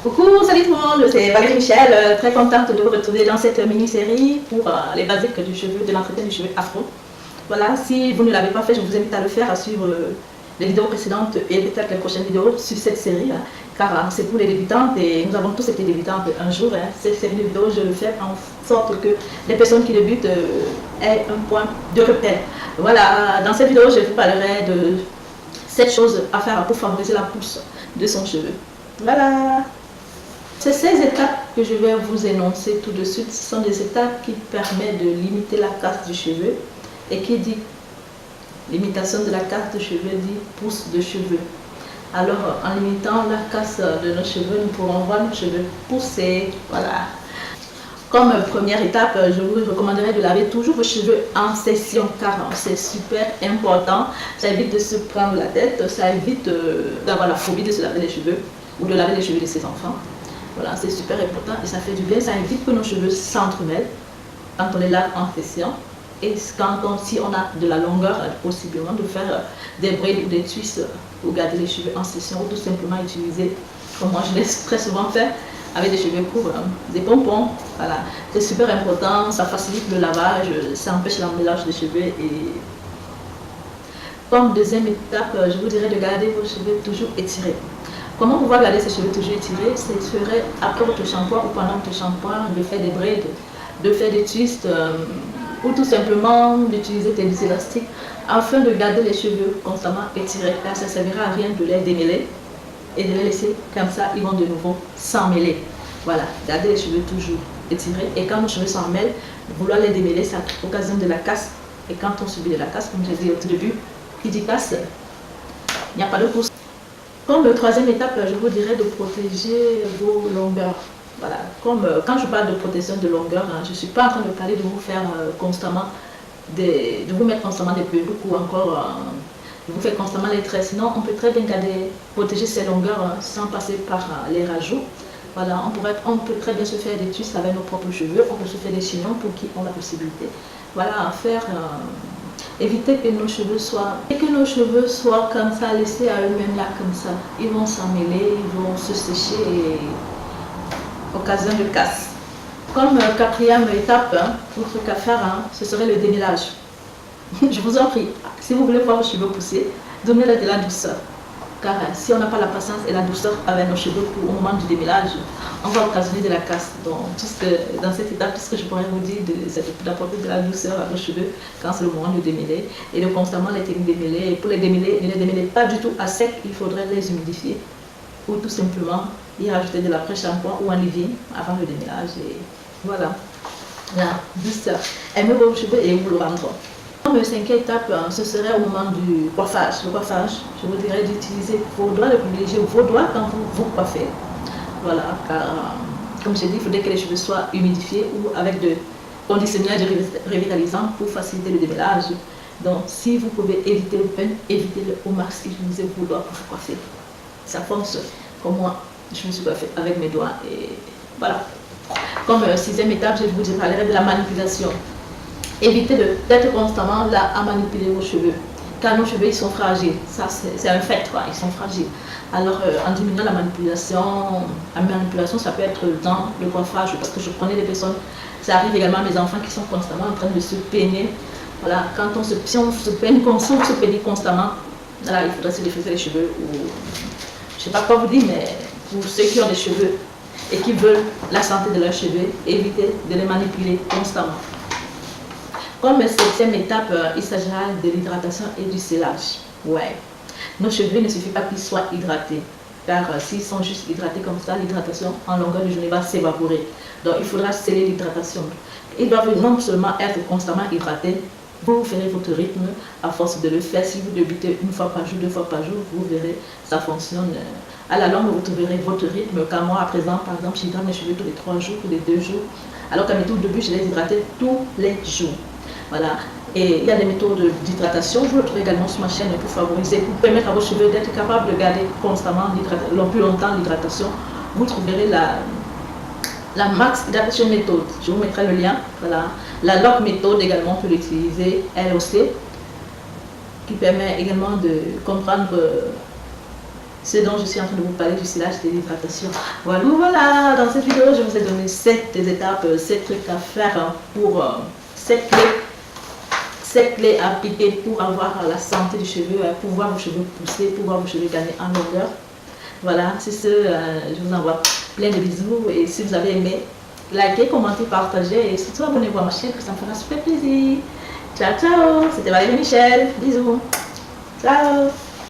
Coucou, salut tout le monde, c'est Valérie Michel, très contente de vous retrouver dans cette mini-série pour les basiques du cheveu, de l'entretien du cheveu afro. Voilà, si vous ne l'avez pas fait, je vous invite à le faire, à suivre les vidéos précédentes et peut-être les prochaines vidéos sur cette série, car c'est pour les débutantes et nous avons tous été débutantes un jour. Cette série de vidéos, je le fais en sorte que les personnes qui débutent aient un point de repère. Voilà, dans cette vidéo, je vous parlerai de 7 choses à faire pour favoriser la pousse de son cheveu. Voilà. Ces 16 étapes que je vais vous énoncer tout de suite sont des étapes qui permettent de limiter la casse du cheveu. Et qui dit limitation de la casse de cheveux dit pousse de cheveux. Alors, en limitant la casse de nos cheveux, nous pourrons voir nos cheveux pousser. Voilà. Comme première étape, je vous recommanderais de laver toujours vos cheveux en session car c'est super important. Ça évite de se prendre la tête, ça évite d'avoir la phobie de se laver les cheveux ou de laver les cheveux de ses enfants. Voilà, c'est super important et ça fait du bien, ça évite que nos cheveux s'entremêlent quand on les lave en session. Et si on a de la longueur, possiblement de faire des braids ou des twists pour garder les cheveux en session ou tout simplement utiliser, comme moi je l'ai très souvent fait, avec des cheveux courts, des pompons. Voilà, c'est super important, ça facilite le lavage, ça empêche l'emmêlage des cheveux. Et comme deuxième étape, je vous dirais de garder vos cheveux toujours étirés. Comment pouvoir garder ses cheveux toujours étirés? Ce serait après votre shampoing ou pendant votre shampoing de faire des braids, de faire des twists ou tout simplement d'utiliser des élastiques afin de garder les cheveux constamment étirés car ça ne servira à rien de les démêler et de les laisser comme ça, ils vont de nouveau s'emmêler. Voilà, garder les cheveux toujours étirés et quand nos cheveux s'emmêlent, vouloir les démêler, ça occasionne de la casse et quand on subit de la casse, comme j'ai dit au tout début, qui dit casse, il n'y a pas de pousse. Comme troisième étape, je vous dirais de protéger vos longueurs. Voilà, comme quand je parle de protection de longueur, je ne suis pas en train de parler de vous faire constamment, de vous mettre constamment des perruques ou encore de vous faire constamment les traits. Sinon, on peut très bien protéger ces longueurs sans passer par les rajouts. Voilà, on peut très bien se faire des twists avec nos propres cheveux, on peut se faire des chignons pour qui ont la possibilité. Voilà, éviter que nos cheveux soient comme ça, laissés à eux-mêmes là comme ça. Ils vont s'emmêler, ils vont se sécher et occasion de casse. Comme quatrième étape, autre qu'à faire, ce serait le démêlage. Je vous en prie, si vous voulez voir vos cheveux pousser, donnez-leur de la douceur. Car si on n'a pas la patience et la douceur avec nos cheveux au moment du démêlage, on va occasionner de la casse. Donc, dans cette étape, tout ce que je pourrais vous dire, c'est d'apporter de la douceur à vos cheveux quand c'est le moment de démêler et de constamment les démêler. Et pour les démêler, ne les démêler pas du tout à sec, il faudrait les humidifier ou tout simplement y rajouter de l'après-shampoing ou un leave-in avant le démêlage. Et voilà, la douceur. Aimez vos cheveux et vous le rendront. Comme cinquième étape, ce serait au moment du coiffage. Le coiffage, je vous dirais d'utiliser vos doigts, de privilégier vos doigts quand vous vous coiffez. Voilà, car comme je dis, il faudrait que les cheveux soient humidifiés ou avec de conditionneurs revitalisants pour faciliter le démêlage. Donc, si vous pouvez éviter le pain, évitez-le au max, utilisez vos doigts pour vous coiffer. Ça fonctionne. Comme moi, je me suis coiffée avec mes doigts et voilà. Comme sixième étape, je vous parlerai de la manipulation. Évitez d'être constamment là à manipuler vos cheveux, car nos cheveux ils sont fragiles, ça c'est un fait, quoi. Ils sont fragiles. Alors en diminuant la manipulation ça peut être dans le coiffage, parce que je connais des personnes, ça arrive également à mes enfants qui sont constamment en train de se peigner. Voilà, si on se peigne constamment, voilà, il faudrait se défriser les cheveux, ou je ne sais pas quoi vous dire, mais pour ceux qui ont des cheveux et qui veulent la santé de leurs cheveux, évitez de les manipuler constamment. Comme septième étape, il s'agira de l'hydratation et du scellage. Ouais. Nos cheveux, il ne suffit pas qu'ils soient hydratés. Car s'ils sont juste hydratés comme ça, l'hydratation en longueur de journée va s'évaporer. Donc il faudra sceller l'hydratation. Ils doivent non seulement être constamment hydratés, vous ferez votre rythme à force de le faire. Si vous débutez une fois par jour, 2 fois par jour, vous verrez, ça fonctionne. À la longue, vous trouverez votre rythme. Car moi, à présent, par exemple, j'hydrate mes cheveux tous les 3 jours, tous les 2 jours. Alors qu'à mes tout début, je les hydratais tous les jours. Voilà, et il y a des méthodes d'hydratation, je le trouve également sur ma chaîne pour favoriser, pour permettre à vos cheveux d'être capables de garder constamment plus longtemps l'hydratation. Vous trouverez la Max Hydration méthode, je vous mettrai le lien. Voilà, la Lock méthode également, on peut l'utiliser, elle aussi, qui permet également de comprendre ce dont je suis en train de vous parler du silage et de l'hydratation. Voilà, voilà, dans cette vidéo, je vous ai donné 7 étapes, 7 trucs à faire pour 7 clés à appliquer pour avoir la santé du cheveu, pour voir vos cheveux pousser, pour voir vos cheveux gagner en longueur. Voilà, c'est ce, je vous envoie plein de bisous et si vous avez aimé, likez, commentez, partagez et surtout abonnez-vous à ma chaîne que ça me fera super plaisir. Ciao, ciao, c'était Valérie Michel, bisous, ciao.